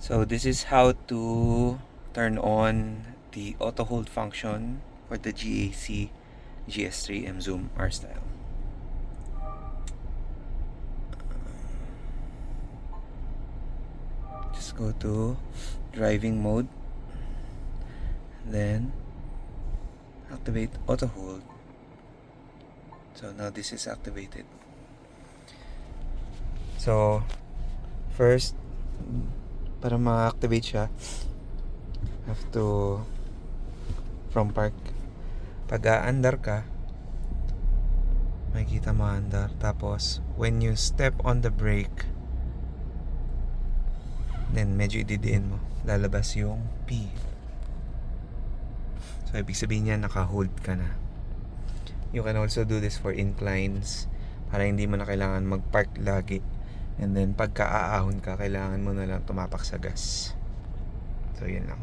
So this is how to turn on the auto hold function for the GAC GS3 M Zoom R Style. Just go to driving mode, then activate auto hold. So now this is activated. So first, para ma-activate siya, have to from park, pag aandar ka, makikita mo andar, tapos when you step on the brake, then medyo ididiin mo, lalabas yung P. So ibig sabihin niya naka-hold ka na. You can also do this for inclines, para hindi mo na kailangan mag-park lagi, and then pagka aahon ka, kailangan mo na lang tumapak sa gas. So yun lang.